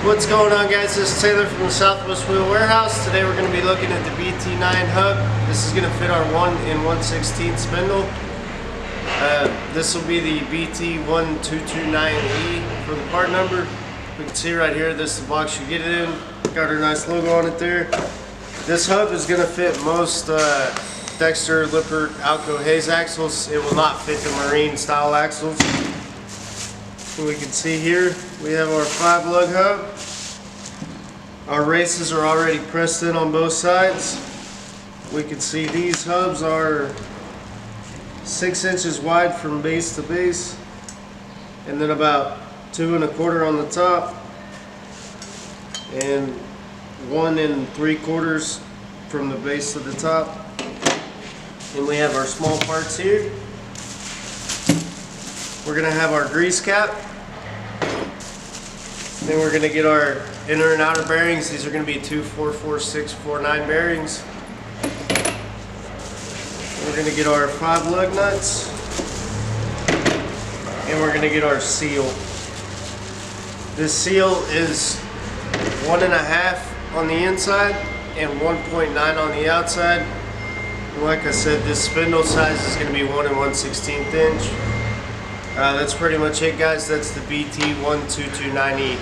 What's going on, guys? This is Taylor from the Southwest Wheel Warehouse. Today we're going to be looking at the BT9 hub. This is going to fit our 1 in 1/16 spindle. This will be the BT1229E for the part number. We can see right here, this is the box you get it in. Got our nice logo on it there. This hub is going to fit most Dexter, Lippert, Alco Hayes axles. It will not fit the marine style axles. So we can see here, we have our 5-lug hub. Our races are already pressed in on both sides. We can see these hubs are 6 inches wide from base to base, and then about 2 1/4 on the top, and 1 3/4 from the base to the top. And we have our small parts here. We're going to have our grease cap. Then we're going to get our inner and outer bearings. These are going to be 2 44649 bearings. We're going to get our 5-lug nuts. And we're going to get our seal. This seal is 1.5 on the inside and 1.9 on the outside. And like I said, this spindle size is going to be 1 in 1/16 inch. That's pretty much it, guys. That's the BT1229E.